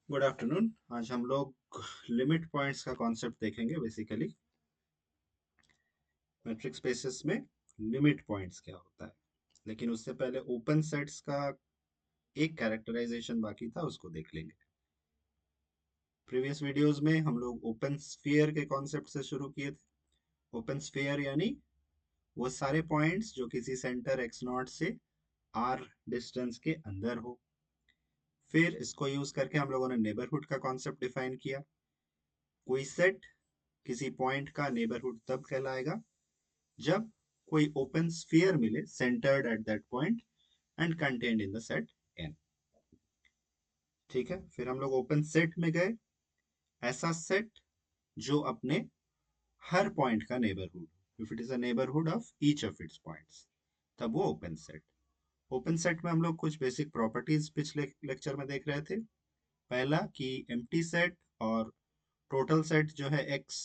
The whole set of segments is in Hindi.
Good afternoon. आज हम लोग लिमिट पॉइंट्स का कॉन्सेप्ट देखेंगे। बेसिकली मैट्रिक्स स्पेसेस में लिमिट पॉइंट्स क्या होता है, लेकिन उससे पहले ओपन सेट्स का एक कैरेक्टराइजेशन बाकी था, उसको देख लेंगे। प्रीवियस वीडियोस में हम लोग ओपन स्फीयर के कॉन्सेप्ट से शुरू किए थे। ओपन स्फीयर यानी वो सारे पॉइंट्स जो किसी सेंटर एक्स नॉट से आर डिस्टेंस के अंदर हो। फिर इसको यूज करके हम लोगों ने नेबरहुड का कॉन्सेप्ट डिफाइन किया। कोई सेट किसी पॉइंट का नेबरहुड तब कहलाएगा जब कोई ओपन स्फीयर मिले centered at that point and contained in the set N. ठीक है, फिर हम लोग ओपन सेट में गए। ऐसा सेट जो अपने हर पॉइंट का neighbourhood, if it is a neighbourhood of each of its points, तब वो ओपन सेट। ओपन सेट में हम लोग कुछ बेसिक प्रॉपर्टीज पिछले लेक्चर में देख रहे थे। पहला कि एम्प्टी सेट और टोटल सेट जो है एक्स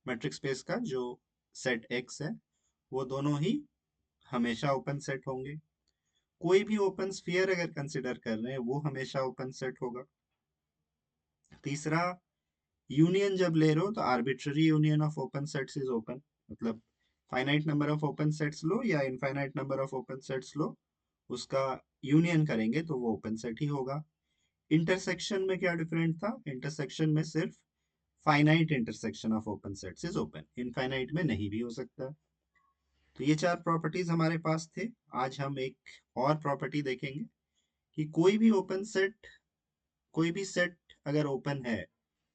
मैट्रिक्स स्पेस का, जो सेट एक्स है, वो दोनों ही हमेशा ओपन सेट होंगे। कोई भी ओपन स्फीयर अगर कंसिडर कर रहे हैं वो हमेशा ओपन सेट होगा। तीसरा, यूनियन जब ले रहे हो तो arbitrary union of open sets is open. मतलब finite number of open sets लो या infinite number of open sets लो, उसका यूनियन करेंगे तो वो ओपन सेट ही होगा। इंटरसेक्शन में क्या डिफरेंट था? इंटरसेक्शन में सिर्फ finite intersection of open sets is open, infinite में नहीं भी हो सकता। तो ये चार प्रॉपर्टीज हमारे पास थे। आज हम एक और प्रॉपर्टी देखेंगे कि कोई भी सेट अगर ओपन है,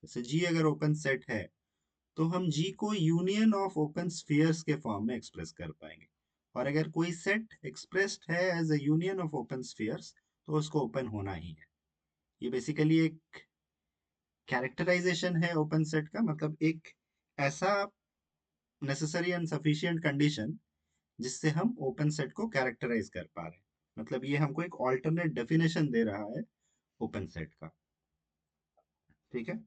जैसे जी अगर ओपन सेट है, तो हम जी को यूनियन ऑफ ओपन स्फीयर्स के फॉर्म में एक्सप्रेस कर पाएंगे। और अगर कोई सेट एक्सप्रेस्ड है as a union of open spheres, तो उसको ओपन होना ही है। ये बेसिकली एक कैरेक्टराइजेशन है ओपन सेट का, मतलब एक ऐसा नेसेसरी एंड सफिशिएंट कंडीशन जिससे हम ओपन सेट को कैरेक्टराइज कर पा रहे हैं। मतलब ये हमको एक ऑल्टरनेट डेफिनेशन दे रहा है ओपन सेट का। ठीक है,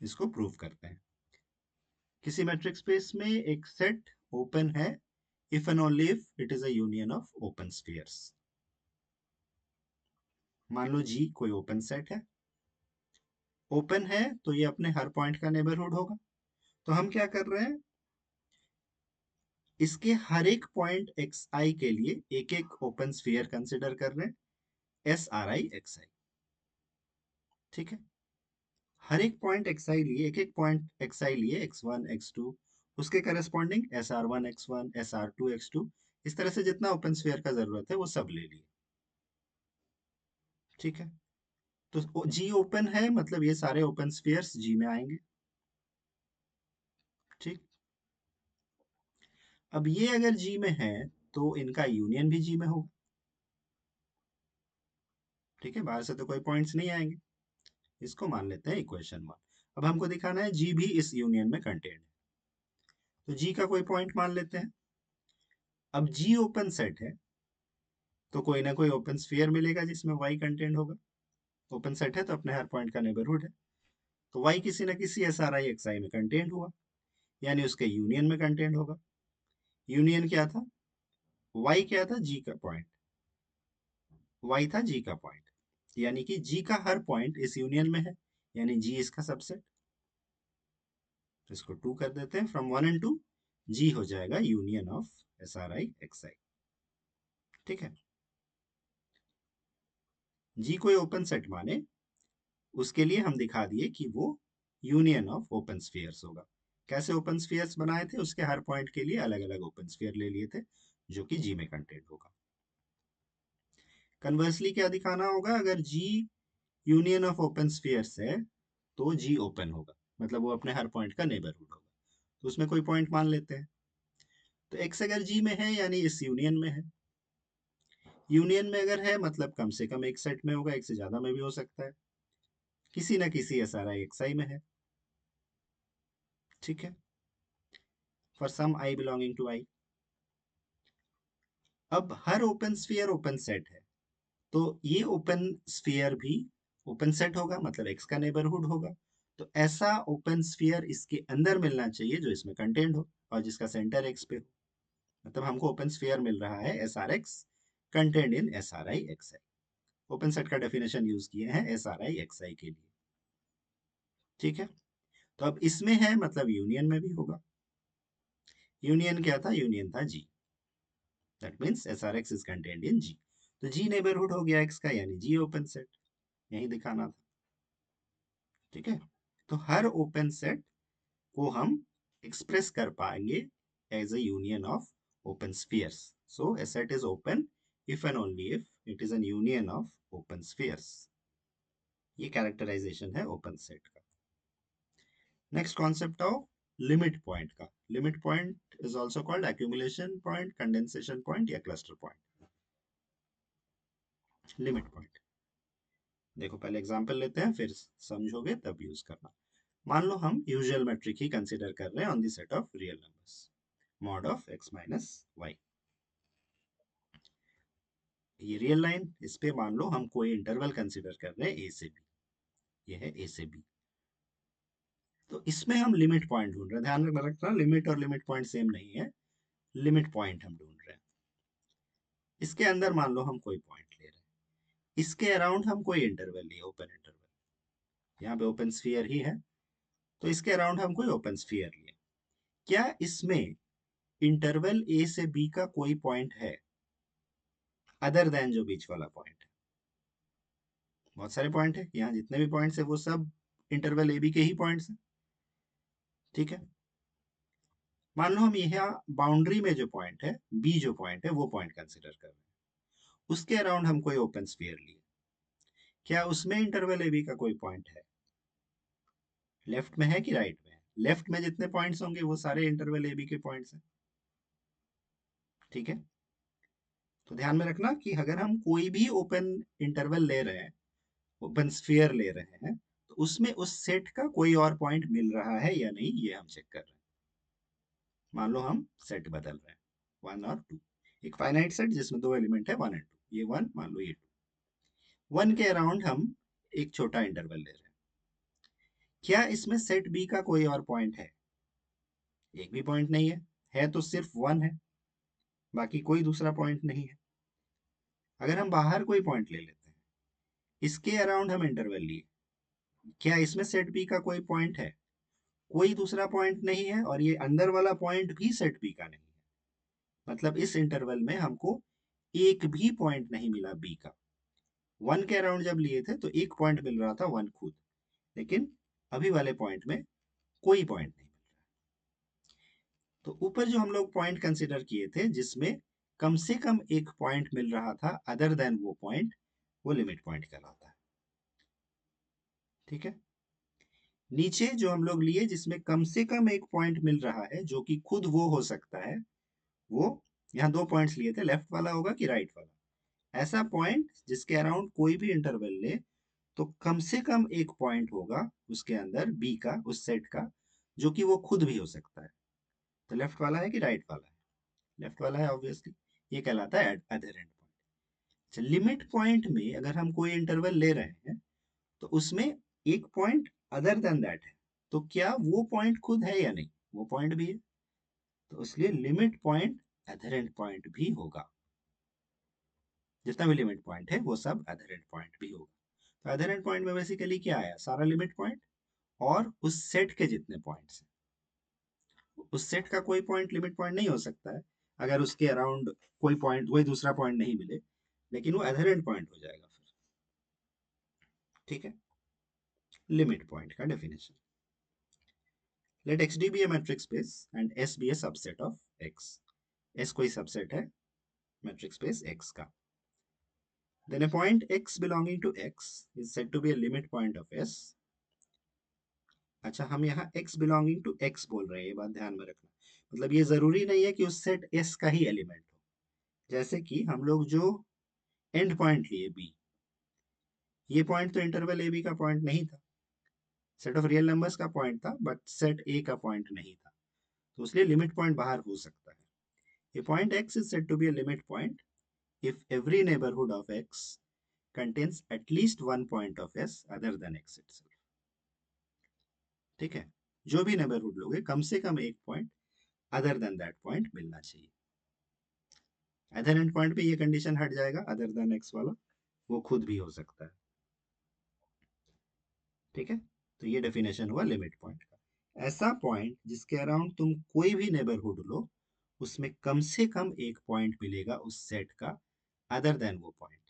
इसको प्रूव करते हैं। किसी मैट्रिक्स स्पेस में एक सेट ओपन है if and only if it is a union of open spheres. मान लो जी कोई ओपन सेट है, ओपन है तो ये अपने हर पॉइंट का नेबरहुड होगा। तो हम क्या कर रहे हैं, इसके हर एक पॉइंट एक्स आई के लिए एक एक ओपन स्फीयर कंसिडर कर रहे हैं, S R I X I. ठीक है, हर एक पॉइंट एक्स आई लिए, एक एक पॉइंट एक्स आई लिए, एक्स वन एक्स टू, उसके corresponding S r one X one, S r two X two, इस तरह से जितना ओपन स्फीयर का जरूरत है वो सब ले लिए। ठीक है, तो जी ओपन है मतलब ये सारे ओपन स्फीयर्स जी में आएंगे। ठीक, अब ये अगर जी में है तो इनका यूनियन भी जी में होगा। ठीक है, बाहर से तो कोई पॉइंट्स नहीं आएंगे। इसको मान लेते हैं इक्वेशन वन। अब हमको दिखाना है जी भी इस यूनियन में कंटेंट है, तो जी का कोई पॉइंट मान लेते हैं। अब जी ओपन सेट है तो कोई ना कोई ओपन स्फीयर मिलेगा जिसमें y कंटेंट होगा। ओपन सेट है तो अपने हर पॉइंट का नेबरहुड है, तो y किसी ना किसी S R I X I में कंटेंट हुआ, यानी उसके यूनियन में कंटेंट होगा। यूनियन क्या था? y क्या था? g का पॉइंट। y था g का पॉइंट, यानी कि g का हर पॉइंट इस यूनियन में है, यानी g इसका सबसेट। इसको 2 कर देते हैं, फ्रॉम 1 एंड 2 g हो जाएगा union of S R I X I. ठीक है, g कोई ओपन सेट माने उसके लिए हम दिखा दिए कि वो यूनियन ऑफ ओपन स्फीयर्स होगा। कैसे ओपन स्फीयर्स बनाए थे, उसके हर पॉइंट के लिए अलग अलग ओपन स्फीयर ले लिए थे जो कि जी में कंटेंट होगा। कन्वर्सली क्या दिखाना होगा, अगर जी यूनियन ऑफ ओपन स्फीयर्स है तो जी ओपन होगा, मतलब वो अपने हर पॉइंट का नेबरहुड होगा। तो उसमें कोई पॉइंट मान लेते हैं, तो एक्स अगर जी में है यानी इस यूनियन में है। यूनियन में अगर है मतलब कम से कम एक सेट में होगा, एक से ज्यादा में भी हो सकता है, किसी ना किसी S R I X I में है। ठीक है, for some I belonging to I. अब हर ओपन स्फीयर ओपन सेट है, तो ये ओपन स्फीयर भी ओपन सेट होगा, मतलब एक्स का नेबरहुड होगा। तो ऐसा ओपन स्फीयर इसके अंदर मिलना चाहिए जो इसमें कंटेंट हो और जिसका सेंटर एक्स पे हो। मतलब हमको ओपन स्फीयर मिल रहा है S R x content in S R I X I. Open set का डेफिनेशन यूज किए हैं एस आर आई एक्स आई के लिए। ठीक है, तो अब इसमें है मतलब यूनियन में भी होगा। यूनियन क्या था? यूनियन था G, that means S R X is contained in G. तो जी नेबरहुड हो गया एक्स का, यानी जी ओपन सेट, यही दिखाना था। ठीक है, तो हर ओपन सेट को हम एक्सप्रेस कर पाएंगे as a union of open spheres. So a set is open if and only if it is an union of open spheres. ये कैरेक्टराइजेशन है ओपन सेट का। नेक्स्ट कॉन्सेप्ट आओ लिमिट पॉइंट का। Limit point is also called accumulation point, condensation point या क्लस्टर पॉइंट। लिमिट पॉइंट देखो, पहले एग्जांपल लेते हैं, फिर समझोगे तब यूज करना। मान लो हम यूजुअल मेट्रिक ही कंसीडर कर रहे हैं on the set of real numbers, mod of x minus y. ये रियल लाइन, इस पे मान लो हम कोई इंटरवल कंसीडर कर रहे हैं ए से बी, ये है ए से बी। तो इसमें हम लिमिट पॉइंट ढूंढ रहे हैं, ध्यान रखना लिमिट और लिमिट पॉइंट सेम नहीं है। लिमिट पॉइंट हम ढूंढ रहे हैं। इसके अंदर मान लो हम कोई पॉइंट ले रहे हैं, इसके अराउंड हम कोई इंटरवल लिए, ओपन इंटरवल, यहाँ पे ओपन स्फीयर ही है, तो इसके अराउंड हम कोई ओपन स्फीयर लिए। क्या इसमें इंटरवल ए से बी का कोई पॉइंट है अदर देन जो बीच वाला पॉइंट है? बहुत सारे पॉइंट है यहाँ, जितने भी पॉइंट्स है वो सब इंटरवल ए बी के ही पॉइंट्स हैं। ठीक है, मान लो हम यहाँ बाउंड्री में जो पॉइंट है, बी जो पॉइंट है वो पॉइंट कंसिडर कर रहे हैं, उसके अराउंड हम कोई ओपन स्फीयर लिए। क्या उसमें इंटरवल ए बी का कोई पॉइंट है? लेफ्ट में है कि राइट में है? लेफ्ट में जितने पॉइंट्स होंगे वो सारे इंटरवल ए बी के पॉइंट्स हैं। ठीक है, तो ध्यान में रखना कि अगर हम कोई भी ओपन इंटरवल ले रहे हैं, ओपन स्फीयर ले रहे हैं, तो उसमें उस सेट का कोई और पॉइंट मिल रहा है या नहीं, ये हम चेक कर रहे हैं। मान लो हम सेट बदल रहे हैं, वन और टू, एक फाइनाइट सेट जिसमें दो एलिमेंट है वन एंड टू, ये वन मान लो ये टू। वन के अराउंड हम एक छोटा इंटरवल ले रहे हैं। क्या इसमें सेट बी का कोई और पॉइंट है? एक भी पॉइंट नहीं है तो सिर्फ वन है, बाकी कोई दूसरा पॉइंट नहीं है। अगर हम बाहर कोई पॉइंट ले लेते हैं, इसके अराउंड हम इंटरवल लिए, क्या इसमें सेट बी का कोई पॉइंट है? कोई दूसरा पॉइंट नहीं है, और ये अंदर वाला पॉइंट भी सेट बी का नहीं है। मतलब इस इंटरवल में हमको एक भी पॉइंट नहीं मिला बी का। वन के अराउंड जब लिए थे तो एक पॉइंट मिल रहा था वन खुद, लेकिन अभी वाले पॉइंट में कोई पॉइंट नहीं मिल रहा। तो ऊपर जो हम लोग पॉइंट कंसिडर किए थे जिसमें कम से कम एक पॉइंट मिल रहा था अदर देन वो पॉइंट, वो लिमिट पॉइंट कहलाता है। ठीक है, नीचे जो हम लोग लिए जिसमें कम से कम एक पॉइंट मिल रहा है जो कि खुद वो हो सकता है, वो यहाँ दो पॉइंट्स लिए थे, लेफ्ट वाला होगा कि राइट वाला। ऐसा पॉइंट जिसके अराउंड कोई भी इंटरवल ले तो कम से कम एक पॉइंट होगा उसके अंदर बी का, उस सेट का, जो कि वो खुद भी हो सकता है। तो लेफ्ट वाला है कि राइट वाला है? लेफ्ट वाला है ऑब्वियसली, ये कहलाता है अधेरेंट पॉइंट। अच्छा, लिमिट पॉइंट में अगर हम कोई इंटरवल ले रहे हैं तो उसमें एक पॉइंट अदर देन दैट है, तो क्या वो पॉइंट खुद है या नहीं? वो पॉइंट भी है, तो इसलिए लिमिट पॉइंट एधरेंट पॉइंट भी होगा। जितना भी लिमिट पॉइंट है वो सब एधरेंट पॉइंट भी होगा। तो एधरेंट पॉइंट में बेसिकली क्या आया, सारा लिमिट पॉइंट और उस सेट के जितने पॉइंट्स हैं। उस सेट का कोई पॉइंट लिमिट पॉइंट नहीं हो सकता है अगर उसके अराउंड कोई पॉइंट, कोई दूसरा पॉइंट नहीं मिले, लेकिन वो एधरेंट पॉइंट हो जाएगा फिर। ठीक है, लिमिट पॉइंट का definition. Let X d be a metric space and S be a subset of X. S कोई सबसेट है मैट्रिक स्पेस एक्स का। Then a point x belonging to x is said to be a limit point of S. अच्छा, हम यहाँ x belonging to x बोल रहे हैं, ये बात ध्यान में रखना। मतलब ये जरूरी नहीं है कि उस सेट S का ही एलिमेंट हो। जैसे कि हम लोग जो एंड पॉइंट लिए b, ये पॉइंट तो इंटरवल ए बी का पॉइंट नहीं था, सेट ऑफ रियल नंबर्स का पॉइंट था, बट सेट ए का पॉइंट नहीं था, तो इसलिए लिमिट पॉइंट बाहर हो सकता है। ये point x is said to be a limit point if every neighborhood of x contains at least one point of S other than x itself. ठीक है, जो भी नेबरहुड लोगे कम से कम एक point other than that point मिलना चाहिए। अदर एंड पॉइंट पे ये कंडीशन हट जाएगा, अदर देन एक्स वाला, वो खुद भी हो सकता है। ठीक है, तो ये डेफिनेशन हुआ लिमिट पॉइंट का। ऐसा पॉइंट जिसके अराउंड तुम कोई भी नेबरहुड लो, उसमें कम से कम एक पॉइंट मिलेगा उस सेट का, अदर देन वो पॉइंट,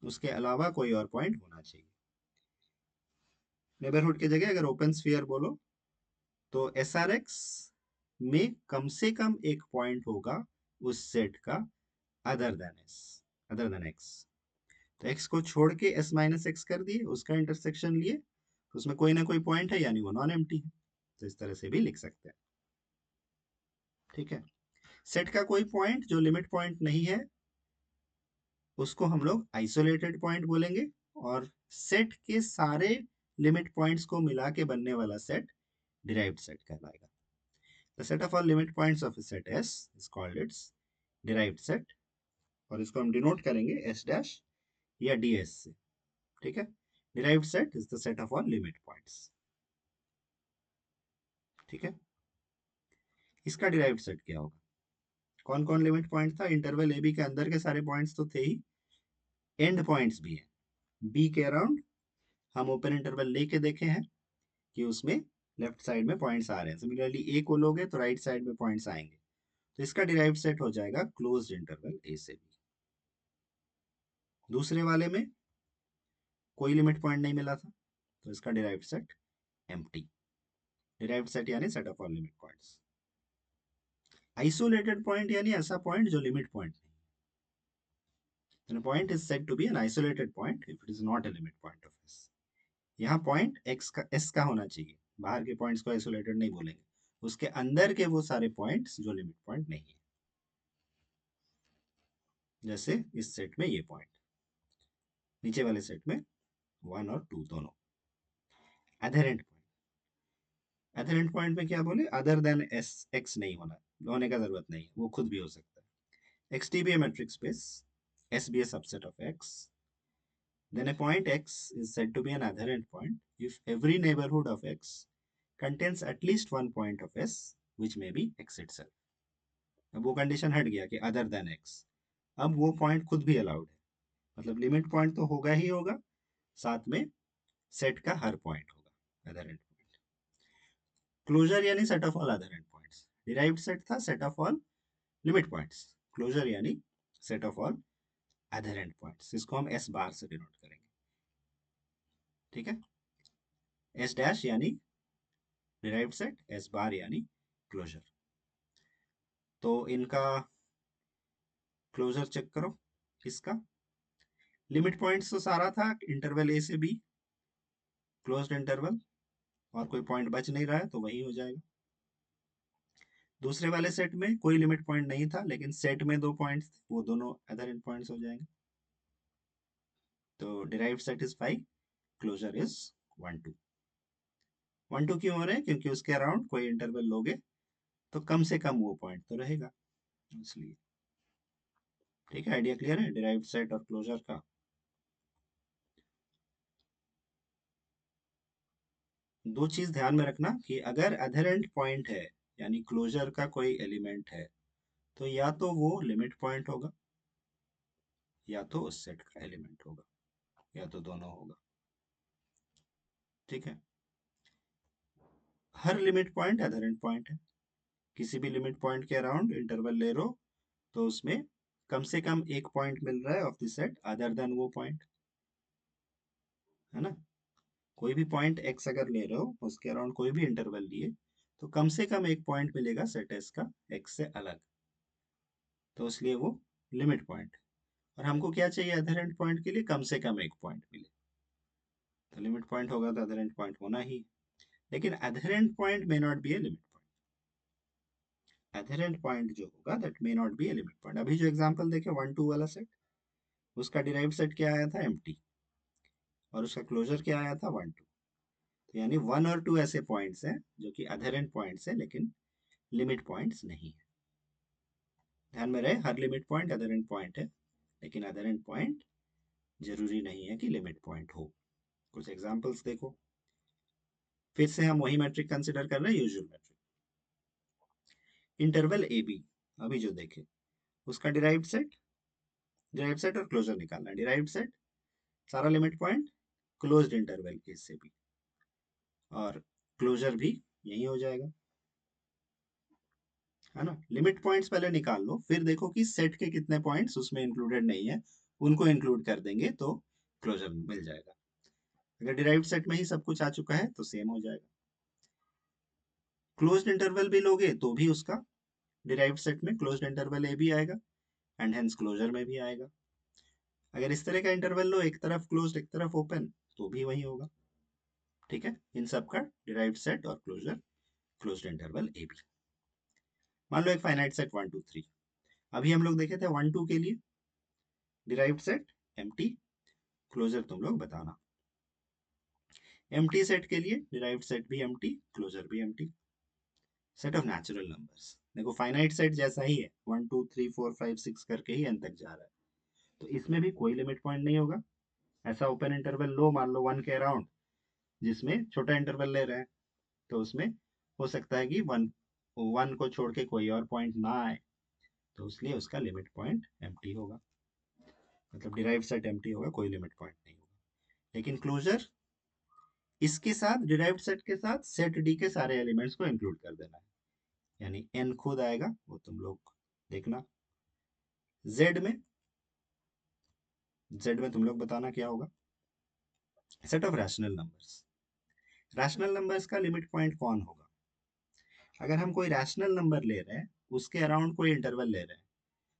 उसके अलावा कोई और पॉइंट होना चाहिए। नेबरहुड की जगह अगर ओपन स्फीयर बोलो तो एस आर एक्स में कम से कम एक पॉइंट होगा उस सेट का, other than S, other than x. तो एक्स को छोड़ के एस माइनस एक्स कर दिए, उसका इंटरसेक्शन लिए, तो उसमें कोई ना कोई पॉइंट है, यानी वो नॉन एम्प्टी है। तो इस तरह से भी लिख सकते हैं। ठीक है, सेट का कोई पॉइंट जो लिमिट पॉइंट नहीं है, उसको हम लोग आइसोलेटेड पॉइंट बोलेंगे, और सेट के सारे लिमिट पॉइंट्स को मिला के बनने वाला सेट डिराइव्ड सेट कहलाएगा। The set of all limit points of set S is called its derived set, और इसको हम डिनोट करेंगे एस डैश या डी एस से। ठीक है, derived set is the set of all limit points. ठीक है, इसका डिराइव्ड सेट क्या होगा? कौन कौन लिमिट पॉइंट था? इंटरवल ए बी के अंदर के सारे पॉइंट्स तो थे ही, एंड पॉइंट्स भी हैं बी के अराउंड। हम ओपन इंटरवल लेके देखे हैं कि उसमें लेफ्ट साइड में पॉइंट्स आ रहे हैं। सिमिलरली ए को लोगे तो राइट साइड में पॉइंट्स आएंगे, तो इसका डिराइव्ड सेट हो जाएगा क्लोज्ड इंटरवल ए से बी। दूसरे वाले में कोई लिमिट पॉइंट नहीं मिला था, तो इसका derived set empty. Derived set यानी set of all limit points. Isolated point यानी ऐसा पॉइंट जो लिमिट पॉइंट नहीं। Then a point is said to be an isolated point if it is not a limit point of S. यहाँ पॉइंट x का s का होना चाहिए, बाहर के पॉइंट्स को आइसोलेटेड नहीं बोलेंगे, उसके अंदर के वो सारे पॉइंट्स जो लिमिट पॉइंट नहीं है। जैसे इस सेट में ये पॉइंट, नीचे वाले सेट में 1 और 2 दोनों। एधरेंट पॉइंट, एधरेंट पॉइंट में क्या बोले? अदर देन एस एक्स नहीं होने का जरूरत नहीं है, वो खुद भी हो सकता है। X T be a metric space, S be a subset of X, then a point x is said to be an adherent point if every neighborhood of x contains at least one point of s which may be x itself. अब वो कंडीशन हट गया कि अदर देन x, अब वो पॉइंट खुद भी अलाउड है। मतलब लिमिट पॉइंट तो होगा ही होगा, साथ में सेट का हर पॉइंट होगा अदरेंट पॉइंट। क्लोजर यानी set of all adherent points. Derived set था set of all limit points, closure यानी set of all adherent points. इसको हम एस बार से डिनोट करेंगे। ठीक है, एस डैश यानी डिराइव्ड सेट, एस बार यानी क्लोजर। तो इनका क्लोजर चेक करो। इसका लिमिट पॉइंट्स तो सारा था इंटरवल ए से बी, क्लोज्ड इंटरवल, और कोई पॉइंट बच नहीं रहा है तो वही हो जाएगा। दूसरे वाले सेट में कोई लिमिट पॉइंट नहीं था, लेकिन सेट में दो पॉइंट्स थे, वो दोनों अदर एंड पॉइंट्स हो जाएंगे। तो derived set is 5, closure is 1 2। 1 2 क्यों हो रहे हैं? क्योंकि उसके अराउंड कोई इंटरवल लोगे तो कम से कम वो पॉइंट तो रहेगा, इसलिए। ठीक है, आइडिया क्लियर है डिराइव्ड सेट और क्लोजर का? दो चीज ध्यान में रखना कि अगर अधरेंट पॉइंट है यानी क्लोजर का कोई एलिमेंट है, तो या तो वो लिमिट पॉइंट होगा या तो उस सेट का एलिमेंट होगा, या तो दोनों होगा। ठीक है, हर लिमिट पॉइंट अधरेंट पॉइंट है। किसी भी लिमिट पॉइंट के अराउंड इंटरवल ले लो तो उसमें कम से कम एक पॉइंट मिल रहा है of the set other than वो पॉइंट, है ना? कोई भी पॉइंट एक्स अगर ले रहे हो, उसके अराउंड कोई भी इंटरवल लिए, तो कम से कम एक पॉइंट मिलेगा सेट एस का एक्स से अलग, तो इसलिए वो लिमिट पॉइंट। और हमको क्या चाहिए अधरेंट पॉइंट के लिए? कम से कम एक पॉइंट मिले, तो लिमिट पॉइंट होगा तो अधरेंट पॉइंट होना ही। लेकिन adherent point may not be a limit point. Adherent point जो होगा that may not be a limit point. अभी जो एग्जांपल देखे 1 2 वाला सेट, उसका डिराइव्ड सेट क्या आया था? एम्प्टी, और उसका क्लोजर क्या आया था? 1 2। तो यानी 1 और 2 ऐसे पॉइंट्स हैं जो कि अधरेंट पॉइंट्स हैं लेकिन लिमिट पॉइंट्स नहीं है। ध्यान में रहे, हर लिमिट पॉइंट अधरेंट पॉइंट है, लेकिन अधरेंट पॉइंट जरूरी नहीं है कि लिमिट पॉइंट हो। कुछ एग्जांपल्स देखो। फिर से हम वही मैट्रिक कंसिडर कर रहे हैं, usual metric. Interval A B, अभी जो देखे, उसका डिराइव्ड सेट डिराइव्ड सेट और क्लोजर निकालना है। डिराइव्ड सेट सारा लिमिट पॉइंट क्लोज्ड इंटरवल के से भी, और क्लोजर भी यही हो जाएगा, है ना। लिमिट पॉइंट्स पहले निकाल लो, फिर देखो कि सेट के कितने पॉइंट्स उसमें इंक्लूडेड नहीं है, उनको इंक्लूड कर देंगे तो क्लोजर मिल जाएगा। अगर डिराइव्ड सेट में ही सब कुछ आ चुका है तो सेम हो जाएगा। क्लोज्ड इंटरवल भी लोगे तो भी उसका डिराइव्ड सेट में क्लोज्ड इंटरवल ए भी आएगा एंड हेंस क्लोजर में भी आएगा। अगर इस तरह का इंटरवल लो, एक तरफ क्लोज्ड एक तरफ ओपन, तो भी वही होगा। ठीक है, इन सब का डिराइव्ड सेट और closure closed interval A B. मान लो एक फाइनाइट सेट 1 2 3, अभी हम लोग देखे थे 1 2 के लिए डिराइव्ड सेट एम्प्टी, क्लोजर तुम लोग बताना। एम्प्टी सेट के लिए डिराइव्ड सेट भी एम्प्टी, क्लोजर भी empty. Set of natural numbers, देखो फाइनाइट सेट जैसा ही है, 1 2 3 4 5 6 करके ही एन तक जा रहा है, तो इसमें भी कोई लिमिट पॉइंट नहीं होगा। ऐसा ओपन इंटरवल लो, मान लो 1 के अराउंड, जिसमें छोटा इंटरवल ले रहे हैं, तो उसमें हो सकता है कि 1 को छोड़ के कोई और पॉइंट ना आए, तो इसलिए उसका लिमिट पॉइंट एम्प्टी होगा, मतलब डिराइव्ड सेट एम्प्टी होगा, कोई लिमिट पॉइंट नहीं होगा। लेकिन क्लोजर, इसके साथ डिराइव्ड सेट के साथ सेट डी के सारे एलिमेंट्स को इंक्लूड कर देना है, यानी एन खुद आएगा, वो तुम लोग देखना। जेड में, जेड में तुम लोग बताना क्या होगा। Set of rational numbers, rational numbers का लिमिट पॉइंट कौन होगा। अगर हम कोई रैशनल नंबर ले रहे हैं, उसके अराउंड कोई इंटरवल ले रहे हैं,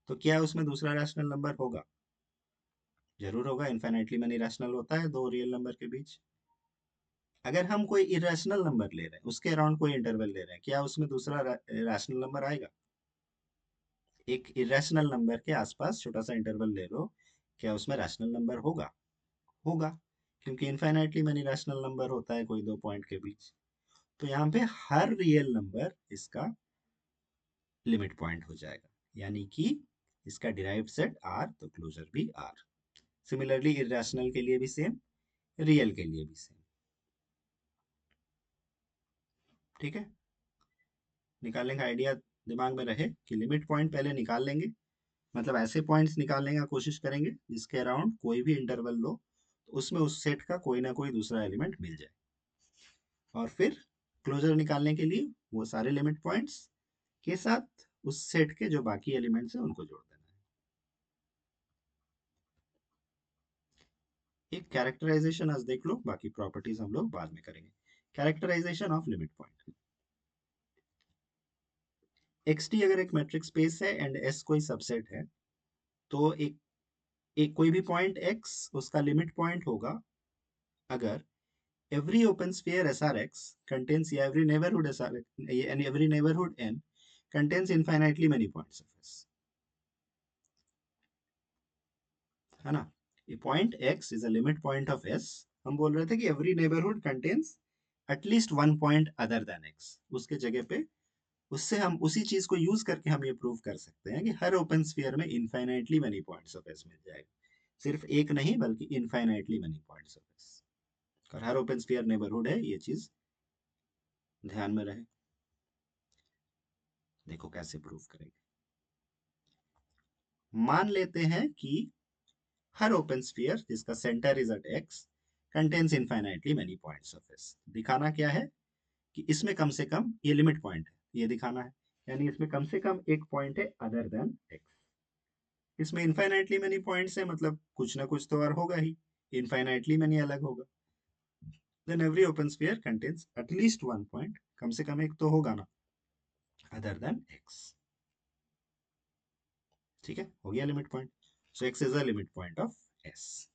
तो क्या उसमें दूसरा रैशनल नंबर होगा। जरूर होगा, इनफाइनाइटली मैनी रैशनल होता है दो रियल नंबर के बीच। अगर हम कोई इरेशनल नंबर ले रहे हैं, उसके अराउंड कोई इंटरवल ले रहे हैं, क्या उसमें दूसरा रैशनल नंबर आएगा। एक इरेशनल नंबर के आसपास छोटा सा इंटरवल ले लो, क्या उसमें रैशनल नंबर होगा। होगा, क्योंकि इनफाइनाइटली मैनी रैशनल नंबर होता है कोई दो पॉइंट के बीच। तो यहाँ पे हर रियल नंबर इसका लिमिट पॉइंट हो जाएगा, यानी कि इसका डिराइव्ड सेट आर तो क्लोजर भी आर। सिमिलरली इरेशनल के लिए भी सेम, रियल के लिए भी सेम। ठीक है, निकालने का आइडिया दिमाग में रहे कि लिमिट पॉइंट पहले निकाल लेंगे, मतलब ऐसे पॉइंट्स निकालने का कोशिश करेंगे जिसके अराउंड कोई भी इंटरवल लो, तो उसमें उस सेट का कोई ना कोई दूसरा एलिमेंट मिल जाए, और फिर क्लोजर निकालने के लिए वो सारे लिमिट पॉइंट्स के साथ उस सेट के जो बाकी एलिमेंट्स हैं उनको जोड़ देना है। एक कैरेक्टराइजेशन आज देख लो, बाकी प्रॉपर्टीज हम लोग बाद में करेंगे। Characterization of limit point. X T अगर एक मैट्रिक्स स्पेस है एंड एस कोई सबसेट है, तो एक कोई भी पॉइंट एक्स उसका लिमिट पॉइंट होगा अगर every open sphere SRX contains, yeah, every neighborhood SRX and every neighborhood N contains infinitely many points of S, है ना। ये point X is a limit point of S। हम बोल रहे थे कि every neighborhood contains at least one point other than X, उसके जगह पे, उससे हम उसी चीज को यूज करके हम ये प्रूव कर सकते हैं कि हर ओपन स्फीयर में infinitely many points of S मिल जाएगा। सिर्फ एक नहीं बल्कि infinitely many points of S, और हर ओपन स्फीयर नेबरहुड है, ये चीज ध्यान में रहे। देखो कैसे प्रूव करेंगे। मान लेते हैं कि हर ओपन स्फीयर जिसका center is at X contains infinitely many points of S. दिखाना क्या है कि इसमें कम से कम ये लिमिट पॉइंट है, ये दिखाना है, यानी इसमें कम से कम एक पॉइंट है अदर देन एक्स। इसमें इनफाइनाइटली मेनी पॉइंट्स है, मतलब कुछ ना कुछ तो और होगा ही, इनफाइनाइटली मेनी अलग होगा। Then every open sphere contains at least one point, कम से कम एक तो होगा ना, अदर देन एक्स। ठीक है, हो गया limit point. So X is a limit point of S.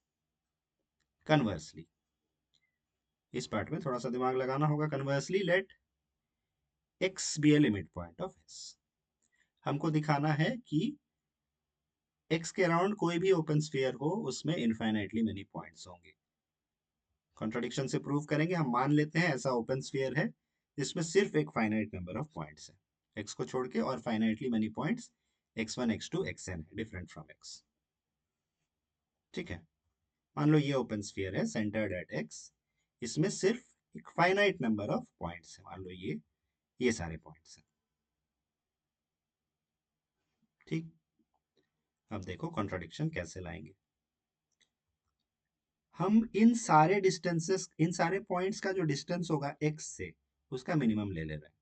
Conversely, इस पार्ट में थोड़ा सा दिमाग लगाना होगा। Conversely let X be a limit point of S. हमको दिखाना है कि एक्स के अराउंड कोई भी ओपन स्फीयर हो उसमें इनफाइनाइटली मेनी पॉइंट्स होंगे। कॉन्ट्रडिक्शन से प्रूव करेंगे। हम मान लेते हैं ऐसा ओपन स्फीयर है जिसमें सिर्फ एक फाइनाइट नंबर ऑफ पॉइंट्स है एक्स को छोड़ के, और finitely many points x1 x2 xn है, डिफरेंट फ्रॉम x। ठीक है, मान लो ये ओपन स्फीयर है सेंटर्ड एट x, इसमें सिर्फ एक फाइनाइट नंबर ऑफ पॉइंट्स है, मान लो ये सारे पॉइंट्स हैं। ठीक, अब देखो कॉन्ट्राडिक्शन कैसे लाएंगे। हम इन सारे डिस्टेंसेस, इन सारे पॉइंट्स का जो डिस्टेंस होगा x से, उसका मिनिमम ले रहे हैं।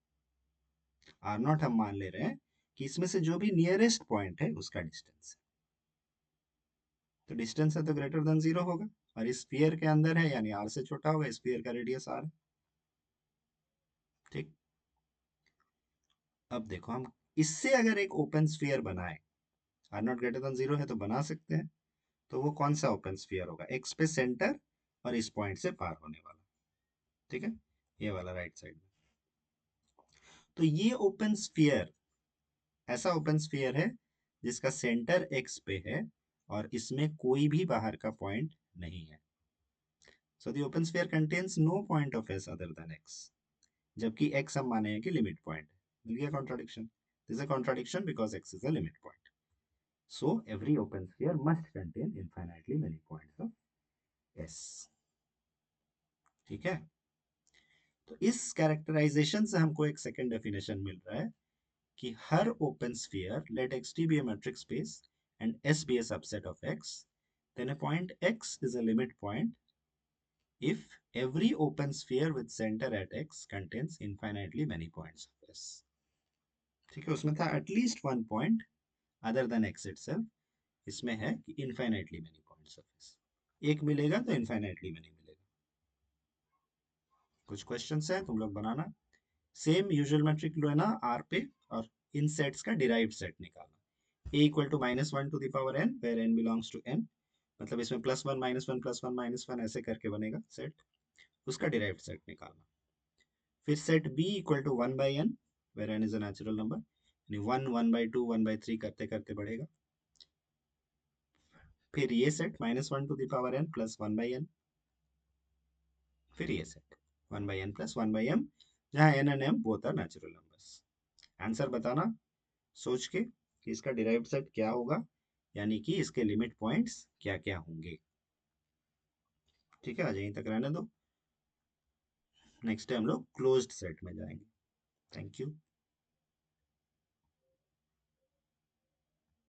आर नॉट हम मान ले रहे हैं कि इसमें से जो भी नियरेस्ट पॉइंट है उसका डिस्टेंस है। तो डिस्टेंस है तो ग्रेटर देन 0 होगा, और इस स्फीयर के अंदर है यानी आर से छोटा होगा, स्फीयर का रेडियस आर है। ठीक। अब देखो हम इससे अगर एक ओपन स्फीयर बनाए, आर नॉट ग्रेटर देन 0 है तो बना सकते हैं। तो वो कौन सा ओपन स्फीयर होगा? एक्स पे सेंटर और इस पॉइंट से पार होने वाला। ठीक है, ये वाला राइट साइड में। तो ये ओपन स्फीयर ऐसा ओपन स्फीयर है जिसका सेंटर एक्स पे है और इसमें कोई भी बाहर का पॉइंट नहीं है। So the open sphere contains no point of S other than X, जबकि एक्स हम माने हैं कि लिमिट पॉइंट है। मिल गया contradiction. This is a contradiction because X is a limit point. So every open sphere must contain infinitely many points of S. ठीक है, तो इस कैरेक्टराइजेशन से हमको एक सेकंड डेफिनेशन मिल रहा है कि हर open sphere, let xt be a metric space and S be a subset of X, then a point X is a limit point if every open sphere with center at X contains infinitely many points of S. ठीक है, उसमें था at least one point other than X itself, इसमें है कि infinitely many points of S। एक मिलेगा तो infinitely many मिलेगा। कुछ क्वेश्चंस है, तुम लोग बनाना। सेम यूजुअल मेट्रिक लेना आर पे, और इन सेट्स का डिराइव्ड सेट निकालना। A equal to -1 to the power n where n belongs to n, मतलब इसमें +1 -1 +1 -1 ऐसे करके बनेगा सेट, उसका डिराइव्ड सेट निकालना। फिर set B equal to 1/n where n is a natural number, यानी 1 1/2 1/3 करते करते बढ़ेगा। फिर ये set -1 to the power n plus 1/n, फिर ये सेट 1/n प्लस 1/m, जहाँ n and m both are natural numbers. Answer बताना सोच के कि इसका डिराइव्ड सेट क्या होगा, यानी कि इसके लिमिट पॉइंट्स क्या क्या होंगे। ठीक है, आज यहीं तक रहने दो। नेक्स्ट टाइम हम लोग क्लोज्ड सेट में जाएंगे। Thank you.